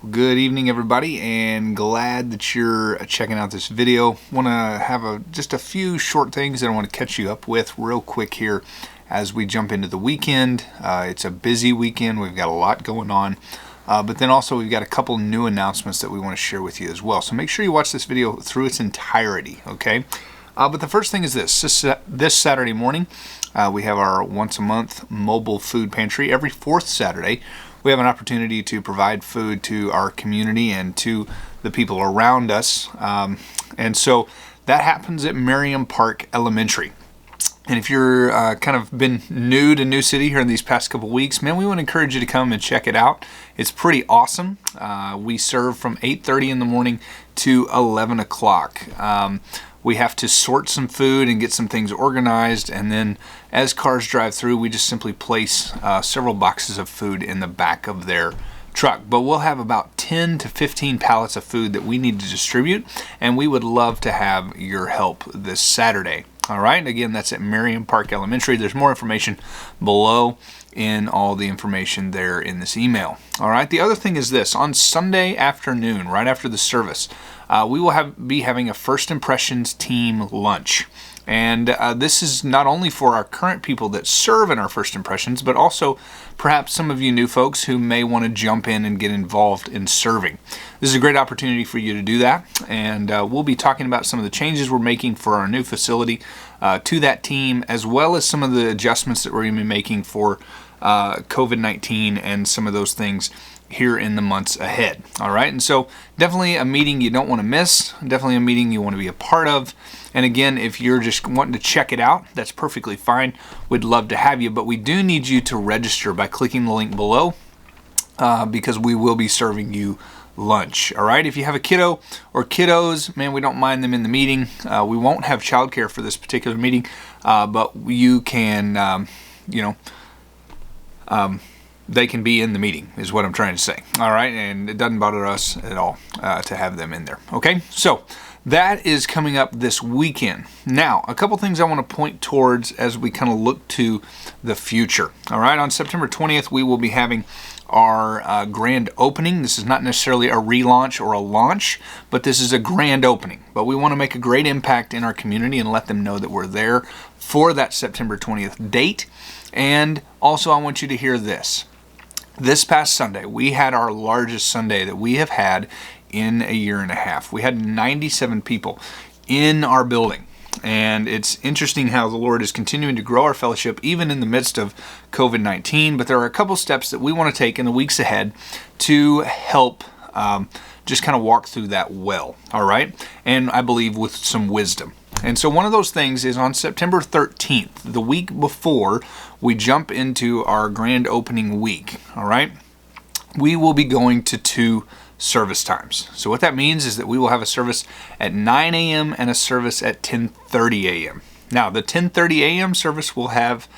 Good evening, everybody, and glad that you're checking out this video. Want to have just a few short things that I want to catch you up with real quick here as we jump into the weekend. It's a busy weekend. We've got a lot going on, but then also we've got a couple new announcements that we want to share with you as well. So make sure you watch this video through its entirety, okay? But the first thing is this Saturday morning, we have our once a month mobile food pantry. Every fourth Saturday, we have an opportunity to provide food to our community and to the people around us. And so that happens at Merriam Park Elementary. And if you're kind of been new to New City here in these past couple weeks, man, we want to encourage you to come and check it out. It's pretty awesome. We serve from 8:30 in the morning to 11 o'clock. We have to sort some food and get some things organized, and then as cars drive through, we just simply place several boxes of food in the back of their truck. But we'll have about 10 to 15 pallets of food that we need to distribute, and we would love to have your help this Saturday. All right, again, that's at Merriam Park Elementary. There's more information below in all the information there in this email. All right, the other thing is this. On Sunday afternoon, right after the service, we will be having a First Impressions team lunch. And this is not only for our current people that serve in our First Impressions, but also perhaps some of you new folks who may want to jump in and get involved in serving. This is a great opportunity for you to do that, and we'll be talking about some of the changes we're making for our new facility to that team, as well as some of the adjustments that we're going to be making for COVID-19 and some of those things here in the months ahead. All right, and so definitely a meeting you don't want to miss, definitely a meeting you want to be a part of. And again, if you're just wanting to check it out, that's perfectly fine. We'd love to have you, but we do need you to register by clicking the link below because we will be serving you lunch. All right, if you have a kiddo or kiddos, man, we don't mind them in the meeting. We won't have childcare for this particular meeting, but you can, they can be in the meeting is what I'm trying to say. All right, and it doesn't bother us at all to have them in there. Okay, so that is coming up this weekend. Now, a couple things I want to point towards as we kind of look to the future. All right, on September 20th, we will be having our grand opening. This is not necessarily a relaunch or a launch, but this is a grand opening. But we want to make a great impact in our community and let them know that we're there for that September 20th date. And also, I want you to hear this. This past Sunday, we had our largest Sunday that we have had in a year and a half. We had 97 people in our building. And it's interesting how the Lord is continuing to grow our fellowship even in the midst of COVID-19. But there are a couple steps that we want to take in the weeks ahead to help just kind of walk through that well. All right? And I believe with some wisdom. And so one of those things is on September 13th, the week before we jump into our grand opening week, all right, we will be going to 2 service times. So what that means is that we will have a service at 9 a.m. and a service at 10:30 a.m. Now, the 10:30 a.m. service will have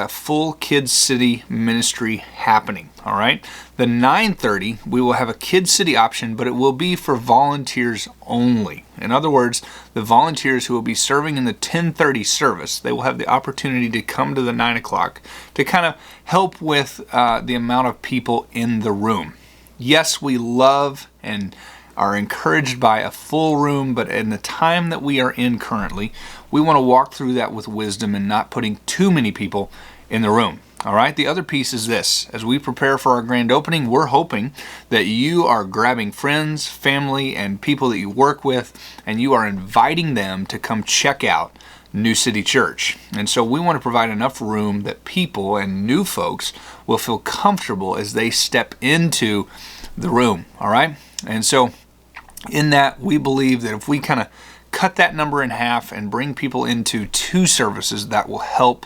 full Kids City ministry happening, all right? The 9:30, we will have a Kids City option, but it will be for volunteers only. In other words, the volunteers who will be serving in the 10:30 service, they will have the opportunity to come to the 9 o'clock to kind of help with the amount of people in the room. Yes, we love and are encouraged by a full room, but in the time that we are in currently, we want to walk through that with wisdom and not putting too many people in the room. All right, the other piece is this. As we prepare for our grand opening, we're hoping that you are grabbing friends, family, and people that you work with, and you are inviting them to come check out New City Church. And so we want to provide enough room that people and new folks will feel comfortable as they step into the room. All right, and so in that, we believe that if we kind of cut that number in half and bring people into 2 services, that will help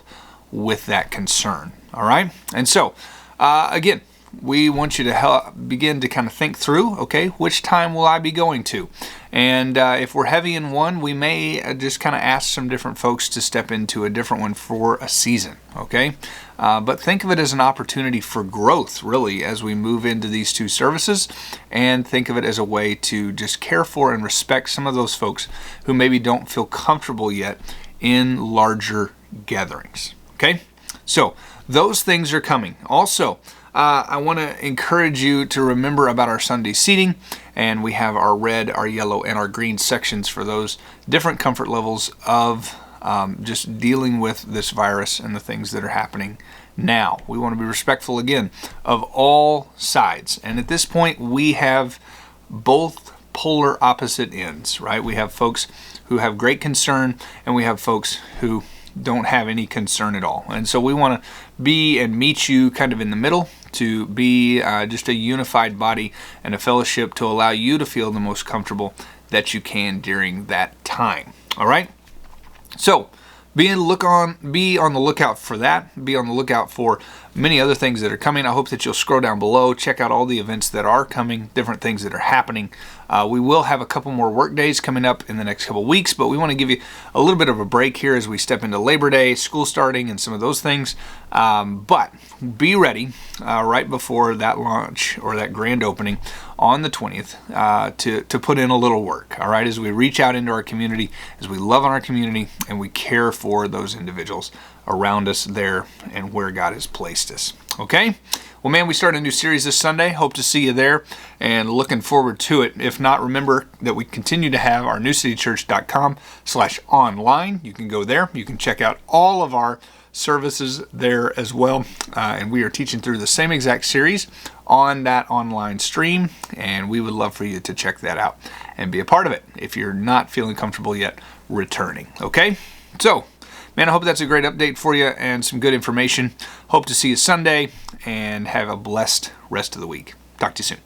with that concern. All right? And so, again, we want you to begin to kind of think through, okay, which time will I be going to? And if we're heavy in one, we may just kind of ask some different folks to step into a different one for a season, okay? But think of it as an opportunity for growth, really, as we move into these 2 services, and think of it as a way to just care for and respect some of those folks who maybe don't feel comfortable yet in larger gatherings, okay? So those things are coming. Also, I want to encourage you to remember about our Sunday seating, and we have our red, our yellow, and our green sections for those different comfort levels of just dealing with this virus and the things that are happening now. We want to be respectful, again, of all sides. And at this point, we have both polar opposite ends, right? We have folks who have great concern, and we have folks who don't have any concern at all. And so we want to be and meet you kind of in the middle, to be just a unified body and a fellowship to allow you to feel the most comfortable that you can during that time. All right? So be on the lookout for that. Be on the lookout for many other things that are coming. I hope that you'll scroll down below, check out all the events that are coming, different things that are happening. We will have a couple more work days coming up in the next couple weeks, but we want to give you a little bit of a break here as we step into Labor Day, school starting, and some of those things. But be ready right before that launch or that grand opening on the 20th to put in a little work, all right, as we reach out into our community, as we love on our community, and we care for those individuals around us there and where God has placed us. Okay? Well, man, we start a new series this Sunday. Hope to see you there and looking forward to it. If not, remember that we continue to have our newcitychurch.com/online. You can go there. You can check out all of our services there as well. And we are teaching through the same exact series on that online stream. And we would love for you to check that out and be a part of it if you're not feeling comfortable yet returning. Okay? So, man, I hope that's a great update for you and some good information. Hope to see you Sunday, and have a blessed rest of the week. Talk to you soon.